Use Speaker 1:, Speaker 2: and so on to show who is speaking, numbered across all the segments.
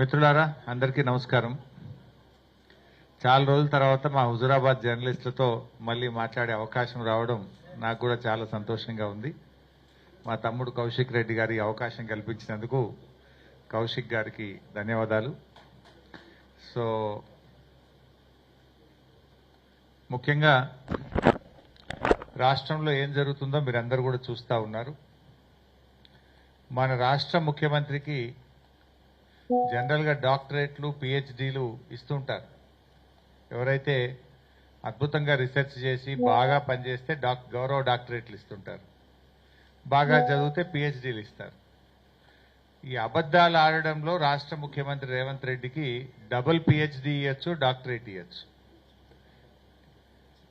Speaker 1: మిత్రులారా అందరికీ నమస్కారం. చాలా రోజుల తర్వాత మా హుజూరాబాద్ జర్నలిస్టులతో మళ్ళీ మాట్లాడే అవకాశం రావడం నాకు కూడా చాలా సంతోషంగా ఉంది. మా తమ్ముడు కౌశిక్ రెడ్డి గారి అవకాశం కల్పించినందుకు కౌశిక్ గారికి ధన్యవాదాలు. సో ముఖ్యంగా రాష్ట్రంలో ఏం జరుగుతుందో మీరందరూ కూడా చూస్తూ ఉన్నారు. మన రాష్ట్ర ముఖ్యమంత్రికి జనరల్గా డాక్టరేట్లు పిహెచ్డీలు ఇస్తుంటారు. ఎవరైతే అద్భుతంగా రీసెర్చ్ చేసి బాగా పనిచేస్తే గౌరవ డాక్టరేట్లు ఇస్తుంటారు, బాగా చదివితే పిహెచ్డీలు ఇస్తారు. ఈ అబద్దాలు ఆడడంలో రాష్ట్ర ముఖ్యమంత్రి రేవంత్ రెడ్డికి డబుల్ పిహెచ్డీ ఇవ్వచ్చు, డాక్టరేట్ ఇవ్వచ్చు.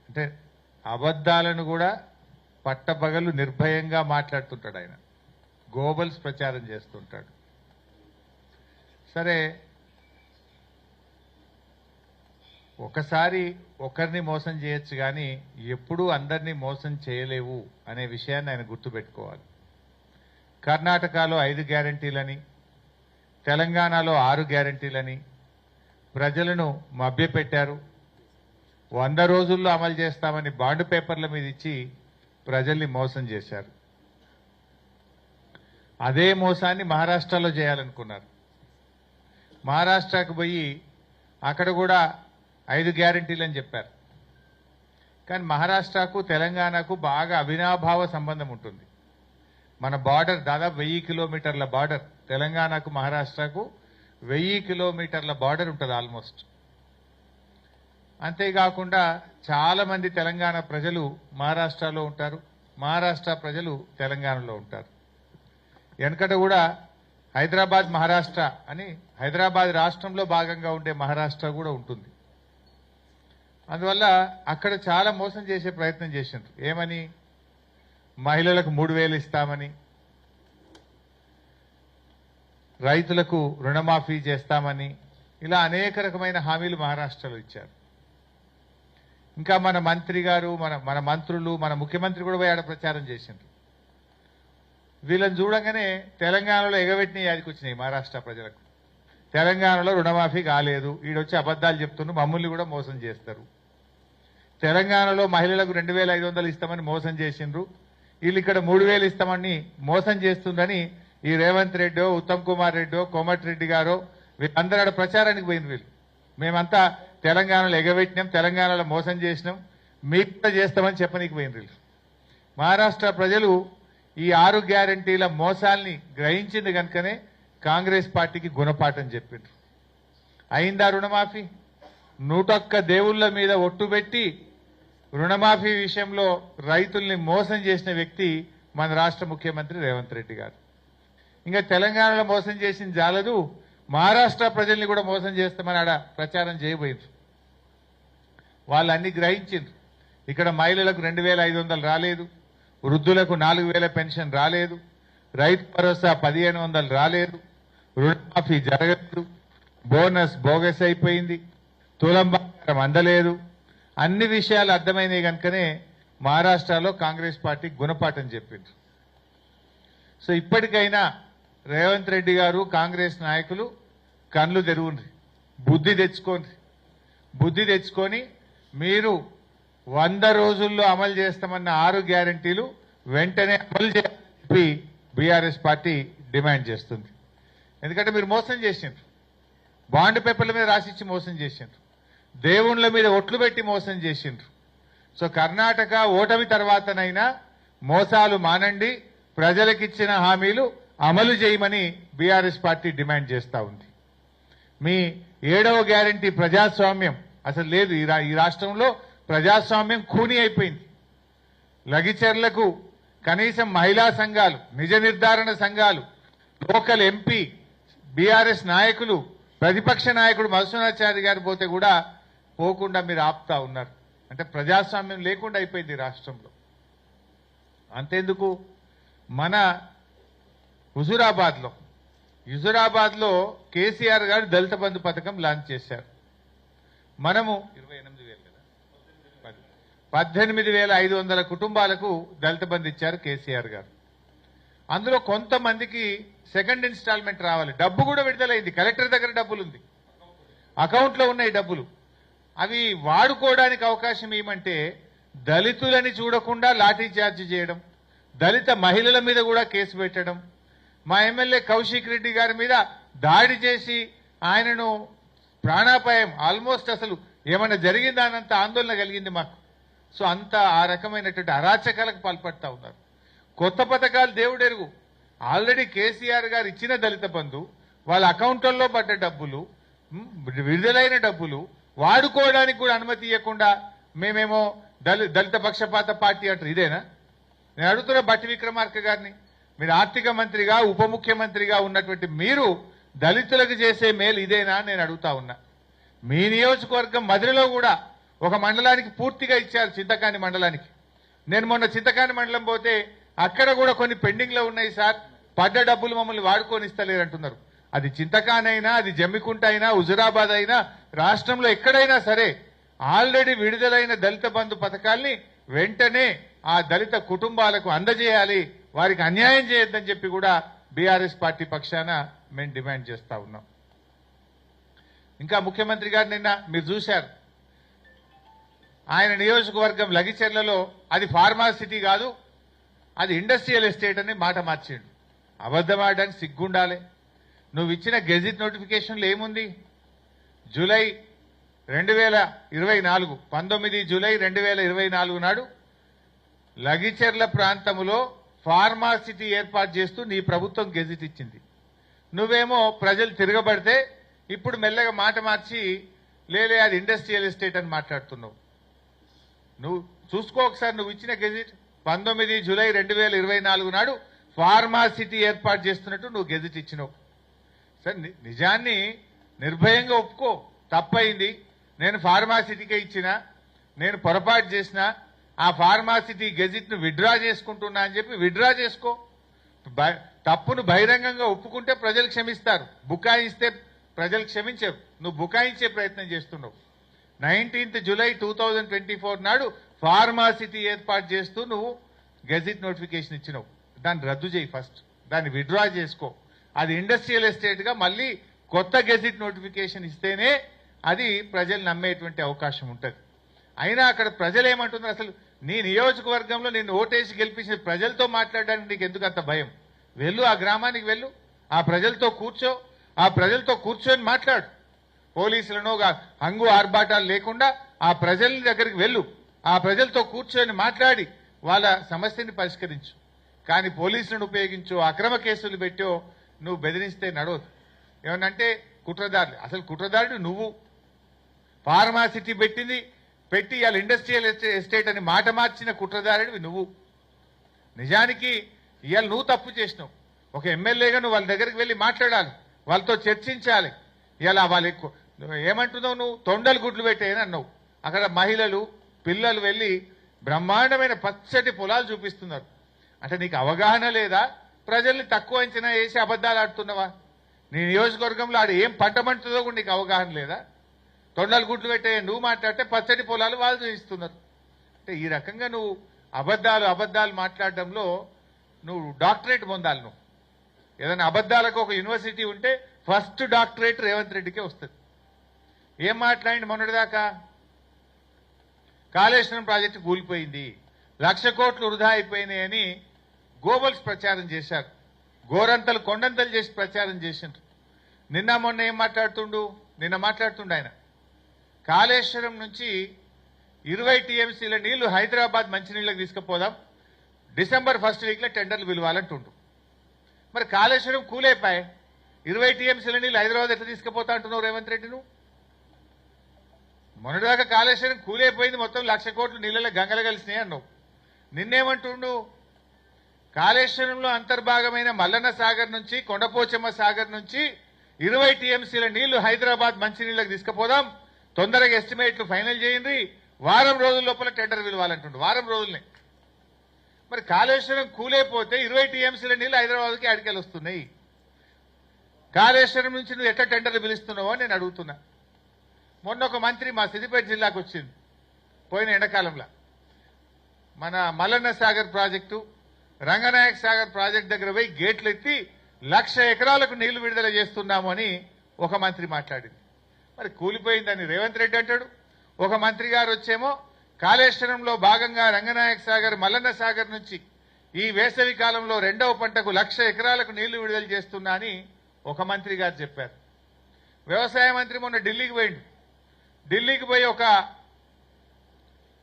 Speaker 1: అంటే అబద్దాలను కూడా పట్టపగలు నిర్భయంగా మాట్లాడుతుంటాడు ఆయన, గోబల్స్ ప్రచారం చేస్తుంటాడు. సరే, ఒకసారి ఒకరిని మోసం చేయొచ్చు కానీ ఎప్పుడూ అందరినీ మోసం చేయలేవు అనే విషయాన్ని ఆయన గుర్తుపెట్టుకోవాలి. కర్ణాటకలో 5 గ్యారంటీలని, తెలంగాణలో 6 గ్యారంటీలని ప్రజలను మభ్యపెట్టారు. 100 రోజుల్లో అమలు చేస్తామని బాండ్ పేపర్ల మీద ఇచ్చి ప్రజల్ని మోసం చేశారు. అదే మోసాన్ని మహారాష్ట్రలో చేయాలనుకున్నారు. మహారాష్ట్రకు పోయి అక్కడ కూడా 5 గ్యారంటీలు అని చెప్పారు. కానీ మహారాష్ట్రకు తెలంగాణకు బాగా అవినాభావ సంబంధం ఉంటుంది. మన బార్డర్ దాదాపు 1000 కిలోమీటర్ల బార్డర్, తెలంగాణకు మహారాష్ట్రకు 1000 కిలోమీటర్ల బార్డర్ ఉంటుంది ఆల్మోస్ట్. అంతేకాకుండా చాలా మంది తెలంగాణ ప్రజలు మహారాష్ట్రలో ఉంటారు, మహారాష్ట్ర ప్రజలు తెలంగాణలో ఉంటారు. వెనకట కూడా హైదరాబాద్ మహారాష్ట్ర అని, హైదరాబాద్ రాష్ట్రంలో భాగంగా ఉండే మహారాష్ట్ర కూడా ఉంటుంది. అందువల్ల అక్కడ చాలా మోసం చేసే ప్రయత్నం చేసిండ్రు. ఏమని? మహిళలకు 3000 ఇస్తామని, రైతులకు రుణమాఫీ చేస్తామని, ఇలా అనేక రకమైన హామీలు మహారాష్ట్రలో ఇచ్చారు. ఇంకా మన మంత్రి గారు, మన మంత్రులు, మన ముఖ్యమంత్రి కూడా పోయి ఆడ ప్రచారం చేసిండ్రు. వీళ్ళని చూడగానే తెలంగాణలో ఎగబెట్టిన యాదికి వచ్చినాయి మహారాష్ట్ర ప్రజలకు. తెలంగాణలో రుణమాఫీ కాలేదు, ఈడొచ్చి అబద్దాలు చెప్తున్నారు, మమ్మల్ని కూడా మోసం చేస్తారు. తెలంగాణలో మహిళలకు 2500 ఇస్తామని మోసం చేసిండ్రు, వీళ్ళు ఇక్కడ 3000 ఇస్తామని మోసం చేస్తుందని ఈ రేవంత్ రెడ్డో, ఉత్తమ్ కుమార్ రెడ్డో, కోమటిరెడ్డి గారో వీళ్ళందరూ ఆడ ప్రచారానికి పోయింది. వీళ్ళు మేమంతా తెలంగాణలో ఎగబెట్టినాం, తెలంగాణలో మోసం చేసినాం, మీకు కూడా చేస్తామని చెప్పనీకి పోయింది వీళ్ళు. మహారాష్ట్ర ప్రజలు ఈ 6 గ్యారంటీల మోసాల్ని గ్రహించింది కనుకనే కాంగ్రెస్ పార్టీకి గుణపాఠం చెప్పిండ్రు. అయిందా రుణమాఫీ? 101 దేవుళ్ల మీద ఒట్టుబెట్టి రుణమాఫీ విషయంలో రైతుల్ని మోసం చేసిన వ్యక్తి మన రాష్ట్ర ముఖ్యమంత్రి రేవంత్ రెడ్డి గారు. ఇంకా తెలంగాణలో మోసం చేసింది జాలదు, మహారాష్ట్ర ప్రజల్ని కూడా మోసం చేస్తామని ఆడ ప్రచారం చేయబోయింది. వాళ్ళు అన్ని గ్రహించిండ్రు. ఇక్కడ మహిళలకు 2500 రాలేదు, వృద్ధులకు 4000 పెన్షన్ రాలేదు, రైతు భరోసా 1500 రాలేదు, రుణమాఫీ జరగలేదు, బోనస్ బోగస్ అయిపోయింది, తులం బంగారం అందలేదు. అన్ని విషయాలు అర్థమైనాయి కనుకనే మహారాష్ట్రలో కాంగ్రెస్ పార్టీ గుణపాఠం చెప్పింది. సో ఇప్పటికైనా రేవంత్ రెడ్డి గారు, కాంగ్రెస్ నాయకులు కళ్ళు తెరువుండ్రి, బుద్ధి తెచ్చుకొని మీరు 100 రోజుల్లో అమలు చేస్తామన్న 6 గ్యారంటీలు వెంటనే అమలు చేయాలని చెప్పి బీఆర్ఎస్ పార్టీ డిమాండ్ చేస్తుంది. ఎందుకంటే మీరు మోసం చేసిండ్రు, బాండ్ పేపర్ల మీద రాసిచ్చి మోసం చేసిండ్రు, దేవుళ్ల మీద ఒట్లు పెట్టి మోసం చేసిండ్రు. సో కర్ణాటక ఓటమి తర్వాతనైనా మోసాలు మానండి, ప్రజలకిచ్చిన హామీలు అమలు చేయమని బీఆర్ఎస్ పార్టీ డిమాండ్ చేస్తా ఉంది. మీ 7వ గ్యారంటీ ప్రజాస్వామ్యం అసలు లేదు. ఈ రాష్ట్రంలో ప్రజాస్వామ్యం ఖూనీ అయిపోయింది. లగిచర్లకు కనీసం మహిళా సంఘాలు, నిజ నిర్ధారణ సంఘాలు, లోకల్ ఎంపీ, బీఆర్ఎస్ నాయకులు, ప్రతిపక్ష నాయకుడు మధుసూదనాచారి గారు పోతే కూడా పోకుండా మీరు ఆపుతా ఉన్నారు. అంటే ప్రజాస్వామ్యం లేకుండా అయిపోయింది రాష్ట్రంలో. అంతేందుకు, మన హుజూరాబాద్ లో కేసీఆర్ గారు దళిత బంధు పథకం లాంచ్ చేశారు. మనము 18,500 కుటుంబాలకు దళిత బంధు ఇచ్చారు కేసీఆర్ గారు. అందులో కొంతమందికి సెకండ్ ఇన్స్టాల్మెంట్ రావాలి. డబ్బు కూడా విడుదలైంది, కలెక్టర్ దగ్గర డబ్బులు ఉంది, అకౌంట్లో ఉన్నాయి డబ్బులు. అవి వాడుకోవడానికి అవకాశం ఏమంటే దళితులని చూడకుండా లాఠీ చార్జ్ చేయడం, దళిత మహిళల మీద కూడా కేసు పెట్టడం, మా ఎమ్మెల్యే కౌశిక్ రెడ్డి గారి మీద దాడి చేసి ఆయనను ప్రాణాపాయం, ఆల్మోస్ట్ అసలు ఏమైనా జరిగిందా అన్నంత ఆందోళన కలిగింది మాకు. సో అంత ఆ రకమైనటువంటి అరాచకాలకు పాల్పడతా ఉన్నారు. కొత్త పథకాలు దేవుడెరుగు. ఆల్రెడీ కేసీఆర్ గారు ఇచ్చిన దళిత బంధు, వాళ్ళ అకౌంట్లలో పడ్డ డబ్బులు, విడుదలైన డబ్బులు వాడుకోవడానికి కూడా అనుమతి ఇవ్వకుండా మేమేమో దళిత పక్షపాత పార్టీ అంటారు. ఇదేనా? నేను అడుగుతున్న బట్టి విక్రమార్క గారిని, మీరు ఆర్థిక మంత్రిగా ఉప ముఖ్యమంత్రిగా ఉన్నటువంటి మీరు దళితులకు చేసే మేలు ఇదేనా నేను అడుగుతా ఉన్నా. మీ నియోజకవర్గం మధురలో కూడా ఒక మండలానికి పూర్తిగా ఇచ్చారు, చింతకాని మండలానికి. నేను మొన్న చింతకాని మండలం పోతే అక్కడ కూడా కొన్ని పెండింగ్ లో ఉన్నాయి సార్, పడ్డ డబ్బులు మమ్మల్ని వాడుకొని ఇస్తలేరంటున్నారు. అది చింతకానైనా, అది జమ్మికుంట అయినా, హుజురాబాద్ అయినా, రాష్ట్రంలో ఎక్కడైనా సరే ఆల్రెడీ విడుదలైన దళిత బంధు పథకాల్ని వెంటనే ఆ దళిత కుటుంబాలకు అందజేయాలి, వారికి అన్యాయం చేయొద్దని చెప్పి కూడా బీఆర్ఎస్ పార్టీ పక్షాన మేము డిమాండ్ చేస్తా ఉన్నాం. ఇంకా ముఖ్యమంత్రి గారు నిన్న మీరు చూశారు, ఆయన నియోజకవర్గం లగిచెర్లలో అది ఫార్మాసిటీ కాదు, అది ఇండస్ట్రియల్ ఎస్టేట్ అని మాట మార్చిండు. అబద్ధమాడడానికి సిగ్గుండాలి. నువ్వు ఇచ్చిన గెజిట్ నోటిఫికేషన్లో ఏముంది? జూలై 2024 19 జూలై 2024 నాడు లగిచెర్ల ప్రాంతంలో ఫార్మాసిటీ ఏర్పాటు చేస్తూ నీ ప్రభుత్వం గెజిట్ ఇచ్చింది. నువ్వేమో ప్రజలు తిరగబడితే ఇప్పుడు మెల్లగా మాట మార్చి లేలే అది ఇండస్ట్రియల్ ఎస్టేట్ అని మాట్లాడుతున్నావు. నువ్వు చూసుకో ఒకసారి, నువ్వు ఇచ్చిన గెజిట్ 19 జూలై 2024 నాడు ఫార్మాసిటీ ఏర్పాటు చేస్తున్నట్టు నువ్వు గెజిట్ ఇచ్చినావు. సరే, నిజాన్ని నిర్భయంగా ఒప్పుకో, తప్పయింది, నేను ఫార్మాసిటీకే ఇచ్చిన, నేను పొరపాటు చేసిన, ఆ ఫార్మాసిటీ గెజిట్ ను విత్డ్రా చేసుకుంటున్నా అని చెప్పి విత్డ్రా చేసుకో. తప్పును బహిరంగంగా ఒప్పుకుంటే ప్రజలు క్షమిస్తారు, బుకాయిస్తే ప్రజలు క్షమించరు. నువ్వు బుకాయించే ప్రయత్నం చేస్తున్నావు. 19 జూలై 2024 నాడు ఫార్మాసిటీ ఏర్పాటు చేస్తూ నువ్వు గెజిట్ నోటిఫికేషన్ ఇచ్చినావు. దాన్ని రద్దు చేయి, ఫస్ట్ దాన్ని విత్డ్రా చేసుకో. అది ఇండస్ట్రియల్ ఎస్టేట్ గా మళ్ళీ కొత్త గెజిట్ నోటిఫికేషన్ ఇస్తేనే అది ప్రజలు నమ్మేటువంటి అవకాశం ఉంటుంది. అయినా అక్కడ ప్రజలు ఏమంటున్నారు? అసలు నీ నియోజకవర్గంలో నిన్ను ఓటేసి గెలిపించిన ప్రజలతో మాట్లాడడానికి నీకు ఎందుకు అంత భయం? వెళ్ళు, ఆ గ్రామానికి వెళ్ళు, ఆ ప్రజలతో కూర్చో, ఆ ప్రజలతో కూర్చొని మాట్లాడు. పోలీసులను హంగు ఆర్భాటాలు లేకుండా ఆ ప్రజల దగ్గరికి వెళ్ళు, ఆ ప్రజలతో కూర్చొని మాట్లాడి వాళ్ళ సమస్యని పరిష్కరించు. కానీ పోలీసులను ఉపయోగించో, అక్రమ కేసులు పెట్టో నువ్వు బెదిరిస్తే నడవదు. ఏమనంటే కుట్రదారులు, అసలు కుట్రదారుడు నువ్వు. ఫార్మాసిటీ పెట్టి ఇవాళ ఇండస్ట్రియల్ ఎస్టేట్ అని మాట మార్చిన కుట్రదారుడివి నువ్వు. నిజానికి ఇవాళ నువ్వు తప్పు చేసినావు. ఒక ఎమ్మెల్యేగా నువ్వు వాళ్ళ దగ్గరికి వెళ్ళి మాట్లాడాలి, వాళ్ళతో చర్చించాలి. ఇలా వాళ్ళు ఏమంటున్నావు? నువ్వు తొండలు గుడ్లు పెట్టేయని అన్నావు. అక్కడ మహిళలు పిల్లలు వెళ్ళి బ్రహ్మాండమైన పచ్చటి పొలాలు చూపిస్తున్నారు. అంటే నీకు అవగాహన లేదా? ప్రజల్ని తక్కువ అంచనా వేసి అబద్ధాలు ఆడుతున్నావా? నీ నియోజకవర్గంలో ఆడ ఏం పంట పండుతుందో కూడా నీకు అవగాహన లేదా? తొండలు గుడ్లు పెట్టే నువ్వు మాట్లాడితే పచ్చటి పొలాలు వాళ్ళు చూపిస్తున్నారు. అంటే ఈ రకంగా నువ్వు అబద్ధాలు మాట్లాడడంలో నువ్వు డాక్టరేట్ పొందాలి. నువ్వు ఏదైనా అబద్ధాలకు ఒక యూనివర్సిటీ ఉంటే ఫస్ట్ డాక్టరేట్ రేవంత్ రెడ్డికే వస్తుంది. ఏం మాట్లాడి మొన్నటిదాకా? కాళేశ్వరం ప్రాజెక్టు కూలిపోయింది, 1,00,000 కోట్లు వృధా అయిపోయినాయని గోబల్స్ ప్రచారం చేశారు. గోరంతలు కొండంతలు చేసి ప్రచారం చేసిండ్రు. నిన్న మొన్న ఏం మాట్లాడుతుండు? నిన్న మాట్లాడుతుండు ఆయన, కాళేశ్వరం నుంచి 20 టీఎంసీల నీళ్లు హైదరాబాద్ మంచినీళ్ళకి తీసుకుపోదాం, డిసెంబర్ 1st వీక్లో టెండర్లు పిలవాలంటుండు. మరి కాళేశ్వరం కూలైపోయి 20 టీఎంసీల నీళ్లు హైదరాబాద్ ఎట్లా తీసుకుపోతా అంటున్నావు రేవంత్ రెడ్డి? నువ్వు మొన్నటిదాకా కాళేశ్వరం కూలైపోయింది, మొత్తం 1,00,000 కోట్లు నీళ్ళలో గంగలు కలిసినాయి అన్నావు. నిన్నేమంటుండు? కాళేశ్వరంలో అంతర్భాగమైన మల్లన్న సాగర్ నుంచి, కొండపోచమ్మ సాగర్ నుంచి 20 టీఎంసీల నీళ్లు హైదరాబాద్ మంచినీళ్ళకి తీసుకుపోదాం, తొందరగా ఎస్టిమేట్లు ఫైనల్ చేయండి, వారం రోజుల లోపల టెండర్ పిలవాలంటుండు. వారం రోజులనే. మరి కాళేశ్వరం కూలైపోతే 20 టీఎంసీల నీళ్లు హైదరాబాద్కి అడికెళ్ళి వస్తున్నాయి. కాళేశ్వరం నుంచి నువ్వు ఎట్లా టెండర్లు పిలుస్తున్నావో నేను అడుగుతున్నా. మొన్న ఒక మంత్రి మా సిద్దిపేట జిల్లాకు వచ్చింది పోయిన ఎండాకాలంలో. మన మల్లన్న సాగర్ ప్రాజెక్టు రంగనాయక సాగర్ ప్రాజెక్ట్ దగ్గర పోయి గేట్లు ఎత్తి 1,00,000 ఎకరాలకు నీళ్లు విడుదల చేస్తున్నాము అని ఒక మంత్రి మాట్లాడింది. మరి కూలిపోయిందని రేవంత్ రెడ్డి అంటాడు. ఒక మంత్రి గారు వచ్చేమో కాళేశ్వరంలో భాగంగా రంగనాయక సాగర్ మల్లన్న సాగర్ నుంచి ఈ వేసవి కాలంలో 2వ పంటకు 1,00,000 ఎకరాలకు నీళ్లు విడుదల చేస్తున్నా అని ఒక మంత్రి గారు చెప్పారు. వ్యవసాయ మంత్రి మొన్న ఢిల్లీకి పోయిండు. ఢిల్లీకి పోయి ఒక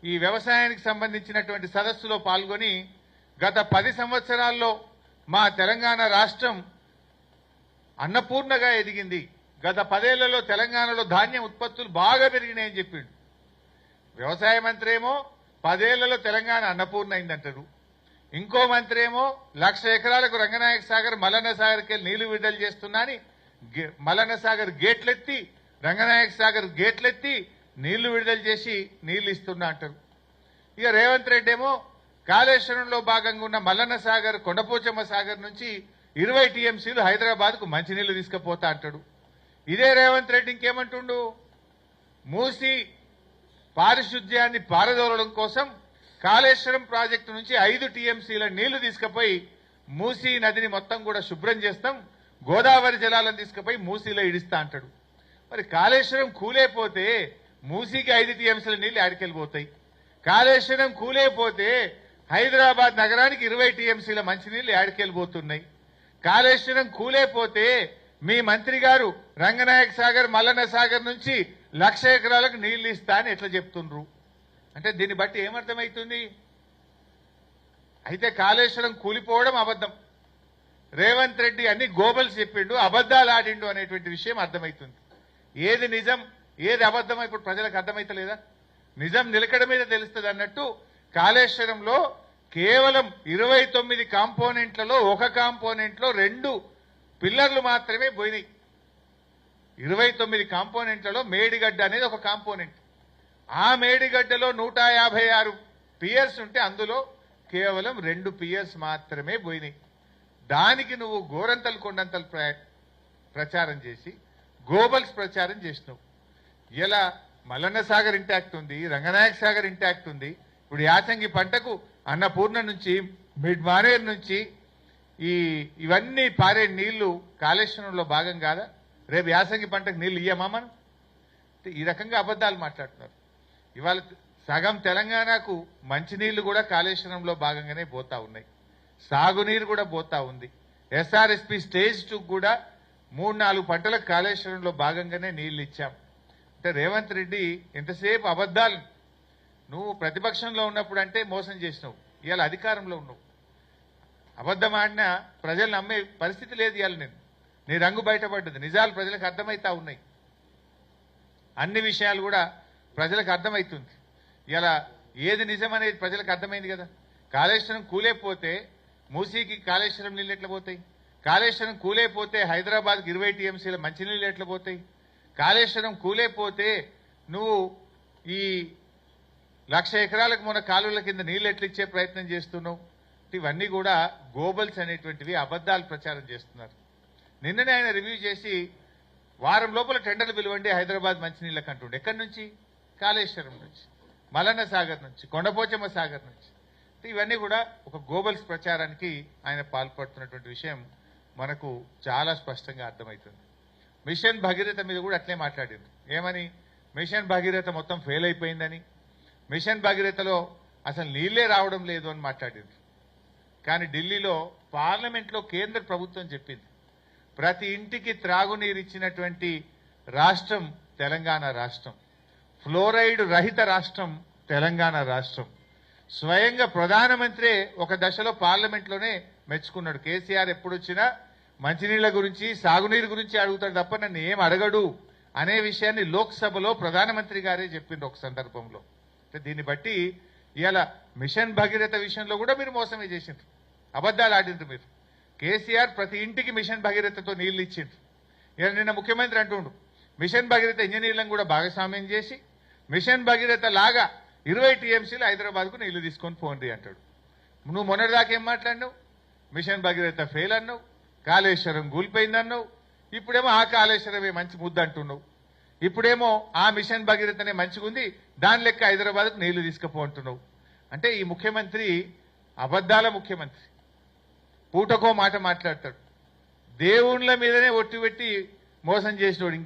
Speaker 1: ఈ వ్యవసాయానికి సంబంధించినటువంటి సదస్సులో పాల్గొని గత 10 సంవత్సరాల్లో మా తెలంగాణ రాష్ట్రం అన్నపూర్ణగా ఎదిగింది, గత 10 ఏళ్లలో తెలంగాణలో ధాన్యం ఉత్పత్తులు బాగా పెరిగినాయని చెప్పిండు. వ్యవసాయ మంత్రి ఏమో 10 ఏళ్లలో తెలంగాణ అన్నపూర్ణ అయిందంటారు. ఇంకో మంత్రి ఏమో 1,00,000 ఎకరాలకు రంగనాయక సాగర్ మల్లన్న సాగర్కి నీళ్లు విడుదల చేస్తున్నా అని మల్లన్న సాగర్ గేట్లెత్తి రంగనాయక సాగర్ గేట్లెత్తి నీళ్లు విడుదల చేసి నీళ్లు ఇస్తున్నా అంటారు. ఇక రేవంత్ రెడ్డి ఏమో కాళేశ్వరంలో భాగంగా ఉన్న మల్లన్న సాగర్ కొండపోచమ్మ సాగర్ నుంచి 20 టీఎంసీలు హైదరాబాద్ కు మంచినీళ్లు తీసుకుపోతా అంటాడు. ఇదే రేవంత్ రెడ్డి ఇంకేమంటుండు, మూసి పారిశుద్ధ్యాన్ని పారదోలడం కోసం కాళేశ్వరం ప్రాజెక్టు నుంచి 5 టీఎంసీల నీళ్లు తీసుకుపోయి మూసీ నదిని మొత్తం కూడా శుభ్రం చేస్తాం, గోదావరి జలాలను తీసుకుపోయి మూసీలో ఇడిస్తా అంటాడు. మరి కాళేశ్వరం కూలైపోతే మూసీకి 5 టీఎంసీల నీళ్లు ఆడికెళ్ళిపోతాయి. కాళేశ్వరం కూలైపోతే హైదరాబాద్ నగరానికి 20 టీఎంసీల మంచినీళ్లు ఆడికెళ్ళిపోతున్నాయి. కాళేశ్వరం కూలైపోతే మీ మంత్రి గారు రంగనాయక సాగర్ మల్లన్న సాగర్ నుంచి 1,00,000 ఎకరాలకు నీళ్లు ఇస్తా అని ఎట్లా చెప్తుండ్రు? అంటే దీన్ని బట్టి ఏమర్థమవుతుంది? అయితే కాళేశ్వరం కూలిపోవడం అబద్ధం, రేవంత్ రెడ్డి అన్ని గోబల్స్ చెప్పిండు, అబద్దాలు ఆడిండు అనేటువంటి విషయం అర్థమవుతుంది. ఏది నిజం ఏది అబద్ధం ఇప్పుడు ప్రజలకు అర్థమైతలేదా? నిజం నిలకడ మీద తెలుస్తుంది అన్నట్టు కాళేశ్వరంలో కేవలం 29 కాంపోనెంట్లలో ఒక కాంపోనెంట్లో 2 పిల్లర్లు మాత్రమే పోయినాయి. 29 కాంపోనెంట్లలో మేడిగడ్డ అనేది ఒక కాంపోనెంట్. ఆ మేడిగడ్డలో 156 పియర్స్ ఉంటే అందులో కేవలం 2 పియర్స్ మాత్రమే పోయినాయి. దానికి నువ్వు గోరంతలు కొండంతలు ప్రచారం చేసి గోబల్స్ ప్రచారం చేసినావు. ఇలా మల్లన్న సాగర్ ఇంటాక్ట్ ఉంది, రంగనాయక సాగర్ ఇంటాక్ట్ ఉంది. ఇప్పుడు యాసంగి పంటకు అన్నపూర్ణ నుంచి మిడ్ మానేర్ నుంచి ఇవన్నీ పారే నీళ్లు కాళేశ్వరంలో భాగం కాదా? రేపు యాసంగి పంటకు నీళ్లు ఇయ్యమా మనం? ఈ రకంగా అబద్దాలు మాట్లాడుతున్నారు. ఇవాళ సగం తెలంగాణకు మంచినీళ్లు కూడా కాళేశ్వరంలో భాగంగానే పోతా ఉన్నాయి, సాగునీరు కూడా పోతా ఉంది. ఎస్ఆర్ఎస్పి స్టేజ్ 2 కూడా 3-4 పంటలకు కాళేశ్వరంలో భాగంగానే నీళ్లు ఇచ్చాం. అంటే రేవంత్ రెడ్డి ఎంతసేపు అబద్దాలు. నువ్వు ప్రతిపక్షంలో ఉన్నప్పుడు అంటే మోసం చేసినావు, ఇవాళ అధికారంలో ఉన్నావు. అబద్ధం ఆడినా ప్రజలు నమ్మే పరిస్థితి లేదు. ఇవాళ నీ రంగు బయటపడ్డది, నిజాలు ప్రజలకు అర్థమైతా ఉన్నాయి. అన్ని విషయాలు కూడా ప్రజలకు అర్థమవుతుంది. ఇలా ఏది నిజం అనేది ప్రజలకు అర్థమైంది కదా. కాళేశ్వరం కూలేపోతే మూసీకి కాళేశ్వరం నీళ్ళు ఎట్లా పోతాయి? కాళేశ్వరం కూలేపోతే హైదరాబాద్కి 20 టీఎంసీల మంచినీళ్ళు ఎట్లా పోతాయి? కాళేశ్వరం కూలేపోతే నువ్వు ఈ 1,00,000 ఎకరాలకు మన కాలువల కింద నీళ్ళు ఎట్లా ఇచ్చే ప్రయత్నం చేస్తున్నావు? ఇవన్నీ కూడా గోబల్స్ అనేటువంటివి అబద్దాలు ప్రచారం చేస్తున్నారు. నిన్ననే ఆయన రివ్యూ చేసి వారం లోపల టెండర్లు పిలవండి హైదరాబాద్ మంచినీళ్ళకి అంటుండే. ఎక్కడి నుంచి? కాళేశ్వరం నుంచి, మల్లన్న సాగర్ నుంచి, కొండపోచమ్మ సాగర్ నుంచి. ఇవన్నీ కూడా ఒక గోబల్స్ ప్రచారానికి ఆయన పాల్పడుతున్నటువంటి విషయం మనకు చాలా స్పష్టంగా అర్థమవుతుంది. మిషన్ భగీరథ మీద కూడా అట్లే మాట్లాడింది. ఏమని? మిషన్ భగీరథ మొత్తం ఫెయిల్ అయిపోయిందని, మిషన్ భగీరథలో అసలు నీళ్లే రావడం లేదు అని మాట్లాడింది. కానీ ఢిల్లీలో పార్లమెంట్లో కేంద్ర ప్రభుత్వం చెప్పింది ప్రతి ఇంటికి త్రాగునీరు ఇచ్చినటువంటి రాష్ట్రం తెలంగాణ రాష్ట్రం, ఫ్లోరైడ్ రహిత రాష్ట్రం తెలంగాణ రాష్ట్రం. స్వయంగా ప్రధానమంత్రి ఒక దశలో పార్లమెంట్లోనే మెచ్చుకున్నాడు. కేసీఆర్ ఎప్పుడు వచ్చినా మంచినీళ్ల గురించి సాగునీరు గురించి అడుగుతాడు తప్ప నన్ను ఏం అడగడు అనే విషయాన్ని లోక్సభలో ప్రధానమంత్రి గారే చెప్పింది ఒక సందర్భంలో. దీన్ని బట్టి ఇవాళ మిషన్ భగీరథ విషయంలో కూడా మీరు మోసమే చేసిండ్రు, అబద్దాలు ఆడిండ్రు మీరు. కేసీఆర్ ప్రతి ఇంటికి మిషన్ భగీరథతో నీళ్లు ఇచ్చిండ్రు. ఇలా నిన్న ముఖ్యమంత్రి అంటుండు మిషన్ భగీరథ ఇంజనీర్లను కూడా భాగస్వామ్యం చేసి మిషన్ భగీరథ లాగా 20 టీఎంసీలు హైదరాబాద్కు నీళ్లు తీసుకొని పోండి అంటాడు. నువ్వు మొన్నటిదాకా ఏం మాట్లాడినావు? మిషన్ భగీరథ ఫెయిల్ అన్నావు, కాళేశ్వరం కూలిపోయిందన్నావు, ఇప్పుడేమో ఆ కాళేశ్వరమే మంచి ముద్ద అంటున్నావు. ఇప్పుడేమో ఆ మిషన్ భగీరథనే మంచిగుంది, దాని లెక్క హైదరాబాద్కు నీళ్లు తీసుకుపో అంటున్నావు. అంటే ఈ ముఖ్యమంత్రి అబద్దాల ముఖ్యమంత్రి. పూటకో మాట మాట్లాడతాడు. దేవుళ్ళ మీదనే ఒట్టి పెట్టి మోసం చేసినోడు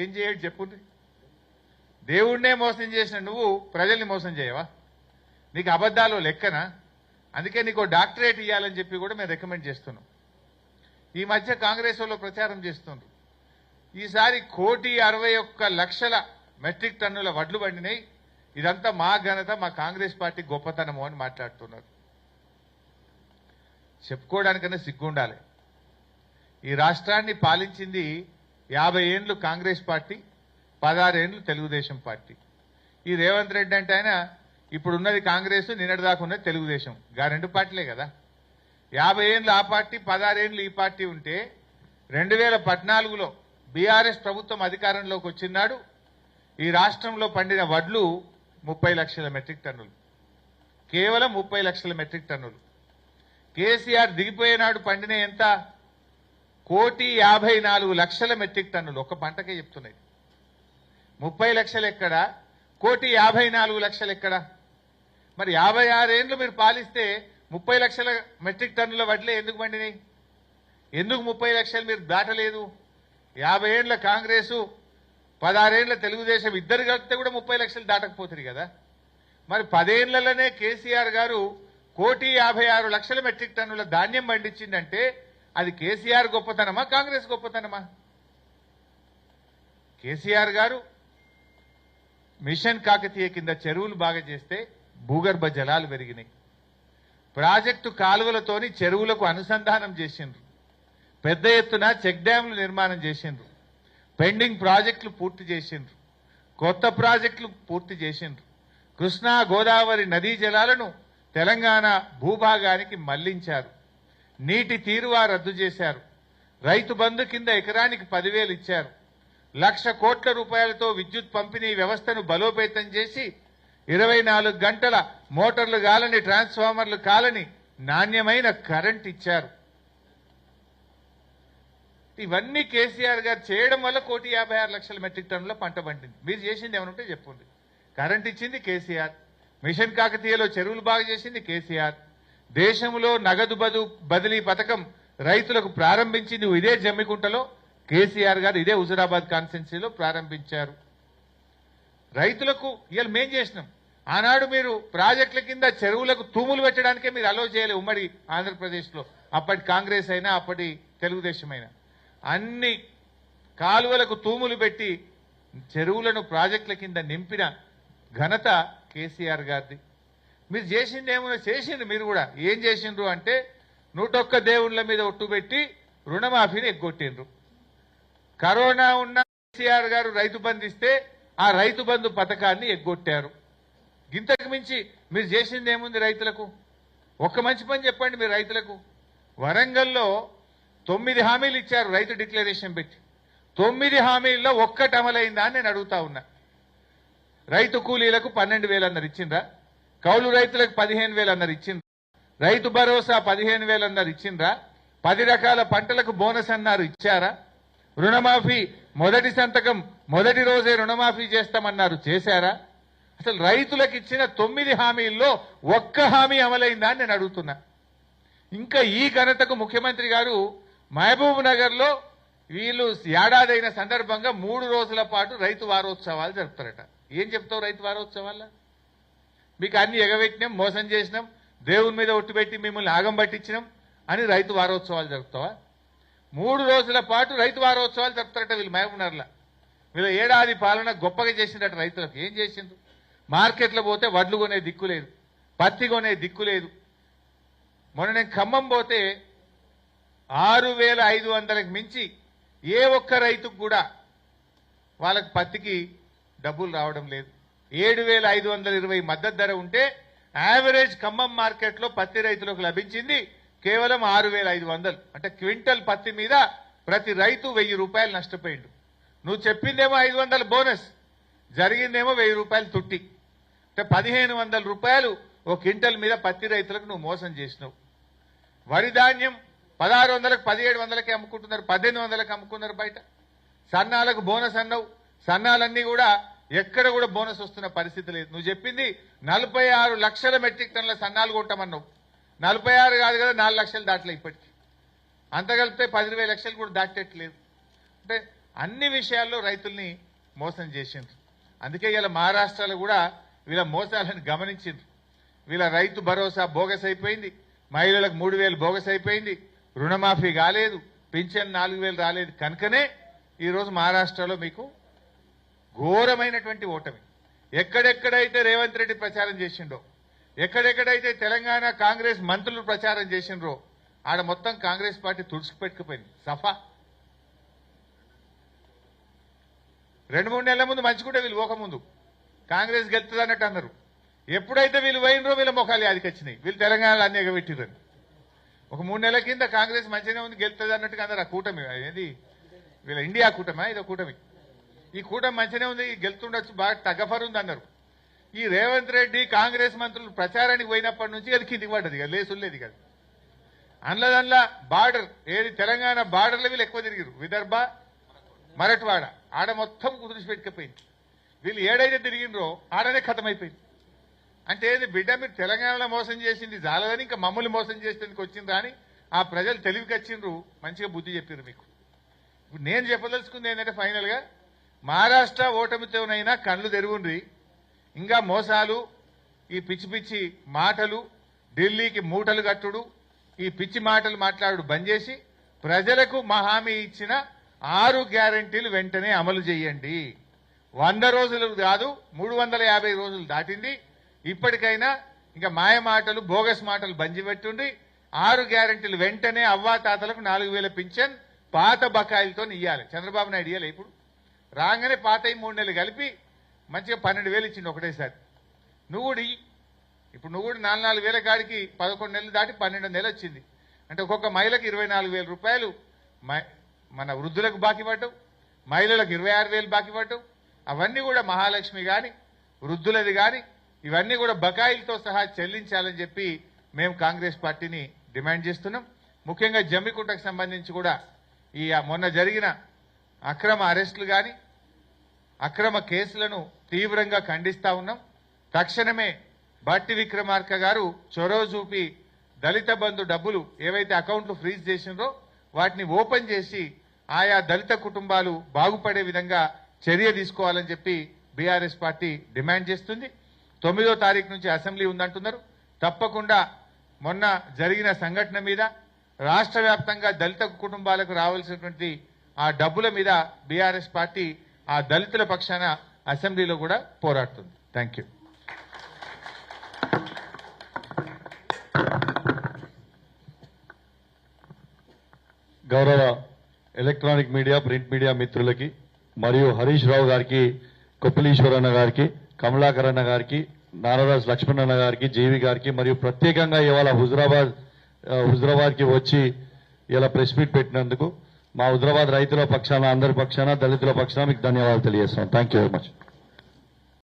Speaker 1: ఏం చేయడు చెప్పుంది. దేవుణ్ణే మోసం చేసిన నువ్వు ప్రజల్ని మోసం చేయవా? నీకు అబద్ధాలు లెక్కనా? అందుకే నీకు డాక్టరేట్ ఇవ్వాలని చెప్పి కూడా మేము రికమెండ్ చేస్తున్నాం. ఈ మధ్య కాంగ్రెస్ వాళ్ళు ప్రచారం చేస్తున్నారు. ఈసారి 1,61,00,000 మెట్రిక్ టన్నుల వడ్లు పండినాయి, ఇదంతా మా ఘనత, మా కాంగ్రెస్ పార్టీ గొప్పతనము అని మాట్లాడుతున్నారు. చెప్పుకోవడానికన్నా సిగ్గుండాలి. ఈ రాష్ట్రాన్ని పాలించింది 50 ఏండ్లు కాంగ్రెస్ పార్టీ, 16 ఏండ్లు తెలుగుదేశం పార్టీ. ఈ రేవంత్ రెడ్డి అంటే ఆయన ఇప్పుడున్నది కాంగ్రెస్, నిన్నటిదాకా ఉన్నది తెలుగుదేశం, గా రెండు పార్టీలే కదా. 50 ఏండ్లు ఆ పార్టీ, 16 ఏండ్లు ఈ పార్టీ ఉంటే 2014లో బీఆర్ఎస్ ప్రభుత్వం అధికారంలోకి వచ్చినాడు ఈ రాష్ట్రంలో పండిన వడ్లు 30 లక్షల మెట్రిక్ టన్నులు, కేవలం 30 లక్షల మెట్రిక్ టన్నులు. కేసీఆర్ దిగిపోయేనాడు పండిన ఎంత? 1,54,00,000 మెట్రిక్ టన్నులు. ఒక్క పంటకే చెప్తున్నాయి. 30 లక్షలు ఎక్కడ, 1,54,00,000 ఎక్కడ? మరి 56 ఏండ్లు మీరు పాలిస్తే 30 లక్షల మెట్రిక్ టన్నుల వడ్లే ఎందుకు పండినాయి? ఎందుకు 30 లక్షలు మీరు దాటలేదు? 50 ఏండ్ల కాంగ్రెసు, 16 ఏండ్ల తెలుగుదేశం ఇద్దరు కలిపితే కూడా 30 లక్షలు దాటకపోతుంది కదా. మరి 10 ఏండ్లలోనే కేసీఆర్ గారు 1,56,00,000 మెట్రిక్ టన్నుల ధాన్యం పండించిందంటే అది కేసీఆర్ గొప్పతనమా, కాంగ్రెస్ గొప్పతనమా? కేసీఆర్ గారు మిషన్ కాకతీయ కింద చెరువులు బాగా చేస్తే భూగర్భ జలాలు పెరిగినాయి. ప్రాజెక్టు కాలువలతోని చెరువులకు అనుసంధానం చేసిండ్రు. పెద్ద ఎత్తున చెక్ డ్యాంలు నిర్మాణం చేసిండ్రు. పెండింగ్ ప్రాజెక్టులు పూర్తి చేసిండ్రు. కొత్త ప్రాజెక్టులు పూర్తి చేసిండ్రు. కృష్ణా గోదావరి నదీ జలాలను తెలంగాణ భూభాగానికి మళ్లించారు. నీటి తీరువా రద్దు చేశారు. రైతు బంధు కింద ఎకరానికి 10,000 ఇచ్చారు. 1,00,000 కోట్ల రూపాయలతో విద్యుత్ పంపిణీ వ్యవస్థను బలోపేతం చేసి 24 గంటల మోటార్లు కాలని, ట్రాన్స్ఫార్మర్లు కాలని నాణ్యమైన కరెంట్ ఇచ్చారు. ఇవన్నీ కేసీఆర్ గారు చేయడం వల్ల 1,56,00,000 మెట్రిక్ టన్నుల పంట పండింది. మీరు చేసింది ఏమైనా ఉంటే చెప్పండి. కరెంట్ ఇచ్చింది కేసీఆర్, మిషన్ కాకతీయలో చెరువులు బాగా చేసింది కేసీఆర్, దేశంలో నగదు బదిలీ పథకం రైతులకు ప్రారంభించింది ఇదే జమ్మికుంటలో కేసీఆర్ గారు, ఇదే హుజురాబాద్ కాన్స్టిట్యున్సీలో ప్రారంభించారు. రైతులకు ఇవాళ మేం చేసినాం. ఆనాడు మీరు ప్రాజెక్టుల కింద చెరువులకు తూములు పెట్టడానికే మీరు అలో చేయలేదు ఉమ్మడి ఆంధ్రప్రదేశ్లో. అప్పటి కాంగ్రెస్ అయినా అప్పటి తెలుగుదేశం అయినా అన్ని కాలువలకు తూములు పెట్టి చెరువులను ప్రాజెక్టుల కింద నింపిన ఘనత కేసీఆర్ గారిది. మీరు చేసింది ఏమో చేసిండ్రు. మీరు కూడా ఏం చేసిండ్రు అంటే 101 దేవుళ్ళ మీద ఒట్టు పెట్టి రుణమాఫీని ఎగ్గొట్టిండ్రు. కరోనా ఉన్న కేసీఆర్ గారు రైతు బంధు ఇస్తే ఆ రైతు బంధు పథకాన్ని ఎగ్గొట్టారు. ఇంతకు మించి మీరు చేసింది ఏముంది రైతులకు? ఒక్క మంచి పని చెప్పండి మీరు రైతులకు. వరంగల్లో 9 హామీలు ఇచ్చారు రైతు డిక్లరేషన్ పెట్టి. 9 హామీల్లో ఒక్కటి అమలైందా అని నేను అడుగుతా ఉన్నా. రైతు కూలీలకు 12,000 అన్నారు, ఇచ్చిండ్రా? కౌలు రైతులకు 15,000 అన్నారు, ఇచ్చిండ్రా? రైతు భరోసా 15,000 అన్నారు, ఇచ్చిండ్రా? 10 రకాల పంటలకు బోనస్ అన్నారు, ఇచ్చారా? రుణమాఫీ మొదటి సంతకం మొదటి రోజే రుణమాఫీ చేస్తామన్నారు, చేశారా? అసలు రైతులకు ఇచ్చిన 9 హామీల్లో ఒక్క హామీ అమలైందా అని నేను అడుగుతున్నా. ఇంకా ఈ ఘనతకు ముఖ్యమంత్రి గారు మహబూబ్ నగర్ లో వీళ్ళు ఏడాదైన సందర్భంగా 3 రోజుల పాటు రైతు వారోత్సవాలు జరుపుతారట. ఏం చెప్తావు రైతు వారోత్సవాల్లో? మీకు అన్ని ఎగబెట్టినాం, మోసం చేసినాం, దేవుని మీద ఒట్టు పెట్టి మిమ్మల్ని ఆగం పట్టించినాం అని రైతు వారోత్సవాలు జరుపుతావా? 3 రోజుల పాటు రైతు వారోత్సవాలు జరుపుతారట వీళ్ళు మహబూబ్నగర్లో. వీళ్ళ ఏడాది పాలన గొప్పగా చేసిందట రైతులకు. ఏం చేసిండ్రు? మార్కెట్లో పోతే వడ్లు కొనే దిక్కు లేదు, పత్తి కొనే దిక్కు లేదు. మొన్న నేను ఖమ్మం పోతే 6,500కి మించి ఏ ఒక్క రైతుకు కూడా వాళ్ళకి పత్తికి డబ్బులు రావడం లేదు. 7,520 మద్దతు ధర ఉంటే యావరేజ్ ఖమ్మం మార్కెట్లో పత్తి రైతులకు లభించింది కేవలం 6,500. అంటే క్వింటల్ పత్తి మీద ప్రతి రైతు 1,000 రూపాయలు నష్టపోయిండు. నువ్వు చెప్పిందేమో 500 బోనస్, జరిగిందేమో 1,000 రూపాయలు తుట్టి. అంటే 1,500 రూపాయలు ఓ క్వింటల్ మీద పత్తి రైతులకు నువ్వు మోసం చేసినావు. వరి ధాన్యం 1,600కి 1,700కి అమ్ముకుంటున్నారు, 1,800కి అమ్ముకున్నారు బయట. సన్నాలకు బోనస్ అన్నావు, సన్నాలన్నీ కూడా ఎక్కడ కూడా బోనస్ వస్తున్న పరిస్థితి లేదు. నువ్వు చెప్పింది 46 లక్షల మెట్రిక్ టన్నుల సన్నాలు కొంటామన్నావు. 46 కాదు కదా, 4 లక్షలు దాటలే ఇప్పటికి. అంత కలిపితే 10,20 లక్షలు కూడా దాటేట్లేదు. అంటే అన్ని విషయాల్లో రైతుల్ని మోసం చేసిండ్రు. అందుకే ఇలా మహారాష్ట్రలో కూడా వీళ్ళ మోసాలను గమనించిండ్రు. వీళ్ళ రైతు భరోసా బోగస్ అయిపోయింది, మహిళలకు 3,000 బోగస్ అయిపోయింది, రుణమాఫీ కాలేదు, పింఛన్ 4,000 రాలేదు. కనుకనే ఈరోజు మహారాష్ట్రలో మీకు ఘోరమైనటువంటి ఓటమి. ఎక్కడెక్కడైతే రేవంత్ రెడ్డి ప్రచారం చేసిండో, ఎక్కడెక్కడైతే తెలంగాణ కాంగ్రెస్ మంత్రులు ప్రచారం చేసిండ్రో ఆడ మొత్తం కాంగ్రెస్ పార్టీ తుడుచుకుపెట్టుకుపోయింది. సఫా 2-3 నెలల ముందు మంచిగుంటే వీళ్ళు పోకముందు కాంగ్రెస్ గెలుతుంది అన్నట్టు అన్నారు. ఎప్పుడైతే వీళ్ళు పోయినరో వీళ్ళ ముఖాలు యాదికొచ్చినాయి. వీళ్ళు తెలంగాణలో అన్ని ఎగబెట్టిరని. ఒక 3 నెలల కింద కాంగ్రెస్ మంచిగానే ఉంది, గెలుతుంది అన్నట్టుగా అన్నారు. ఆ కూటమి ఏది వీళ్ళ ఇండియా కూటమా ఇదో కూటమి, ఈ కూటమి మంచిగానే ఉంది, గెలుతుండొచ్చు, బాగా తగ్గఫర్ ఉంది అన్నారు. ఈ రేవంత్ రెడ్డి కాంగ్రెస్ మంత్రులు ప్రచారానికి పోయినప్పటి నుంచి అది కిందికి పడ్డది కదా, లేసులేదు కదా. అందులో బార్డర్ ఏది తెలంగాణ బార్డర్లో వీళ్ళు ఎక్కువ తిరిగారు. విదర్భ, మరట్వాడ ఆడ మొత్తం కుదిరిచి పెట్టుకుపోయింది. వీళ్ళు ఏడైతే తిరిగినరో ఆడనే ఖతమైపోయింది. అంటే ఏది బిడ్డ మీరు తెలంగాణలో మోసం చేసింది చాలదని ఇంకా మమ్మల్ని మోసం చేసేందుకు వచ్చిండ్రా అని ఆ ప్రజలు తెలివికి వచ్చిండ్రు, మంచిగా బుద్ధి చెప్పారు మీకు. ఇప్పుడు నేను చెప్పదలుచుకుంది ఏంటంటే ఫైనల్ గా మహారాష్ట్ర ఓటమితోనైనా కళ్ళు తెరుగుండ్రి. ఇంకా మోసాలు, ఈ పిచ్చి పిచ్చి మాటలు, ఢిల్లీకి మూటలు కట్టుడు, ఈ పిచ్చి మాటలు మాట్లాడు బంద్ చేసి ప్రజలకు మా హామీ ఇచ్చిన 6 గ్యారెంటీలు వెంటనే అమలు చేయండి. 100 రోజులు కాదు 350 రోజులు దాటింది. ఇప్పటికైనా ఇంకా మాయ మాటలు, బోగస్ మాటలు బంద్ పెట్టుండి 6 గ్యారెంటీలు వెంటనే అవ్వాతాతలకు 4,000 పింఛన్ పాత బకాయిలతో ఇయ్యాలి. చంద్రబాబు నాయుడు ఇయ్యాలి. ఇప్పుడు రాగానే పాత 3 నెలలు కలిపి మంచిగా 12,000 ఇచ్చిండు ఒకటేసారి. నువ్వు కూడా ఇప్పుడు నువ్వు కూడా 4,000 కాడికి 11 నెలలు దాటి 12 నెలలు వచ్చింది. అంటే ఒక్కొక్క మహిళకు 24,000 రూపాయలు మన వృద్ధులకు బాకీ పడ్డావు, మహిళలకు 26,000 బాకీ పడ్డావు. అవన్నీ కూడా మహాలక్ష్మి కానీ వృద్ధులది కానీ ఇవన్నీ కూడా బకాయిలతో సహా చెల్లించాలని చెప్పి మేము కాంగ్రెస్ పార్టీని డిమాండ్ చేస్తున్నాం. ముఖ్యంగా జమ్మికుంటకు సంబంధించి కూడా ఈ మొన్న జరిగిన అక్రమ అరెస్టులు కానీ అక్రమ కేసులను తీవ్రంగా ఖండిస్తా ఉన్నాం. తక్షణమే బట్టి విక్రమార్క గారు చొరవ చూపి దళిత బంధు డబ్బులు ఏవైతే అకౌంట్లు ఫ్రీజ్ చేసిండ్రో వాటిని ఓపెన్ చేసి ఆయా దళిత కుటుంబాలు బాగుపడే విధంగా చర్య తీసుకోవాలని చెప్పి బీఆర్ఎస్ పార్టీ డిమాండ్ చేస్తుంది. 9వ తారీఖు నుంచి అసెంబ్లీ ఉందంటున్నారు. తప్పకుండా మొన్న జరిగిన సంఘటన మీద రాష్ట్ర వ్యాప్తంగా దళిత కుటుంబాలకు రావాల్సినటువంటి ఆ డబ్బుల మీద బీఆర్ఎస్ పార్టీ ఆ దళితుల పక్షాన అసెంబ్లీలో కూడా పోరాడుతుంది. Thank you.
Speaker 2: గౌరవ ఎలక్ట్రానిక్ మీడియా, ప్రింట్ మీడియా మిత్రులకి మరియు హరీష్ రావు గారికి, కొప్పలీశ్వరన్న గారికి, కమలాకర్ అన్న గారికి, నారారాజ్ లక్ష్మణ్ గారికి, జీవి గారికి మరియు ప్రత్యేకంగా ఇవాళ హుజరాబాద్కి వచ్చి ఇలా ప్రెస్ మీట్ పెట్టినందుకు మా హుజరాబాద్ రైతుల పక్షాన, అందరి పక్షాన, దళితుల పక్షాన మీకు ధన్యవాదాలు తెలియజేస్తున్నాం. Thank you very much.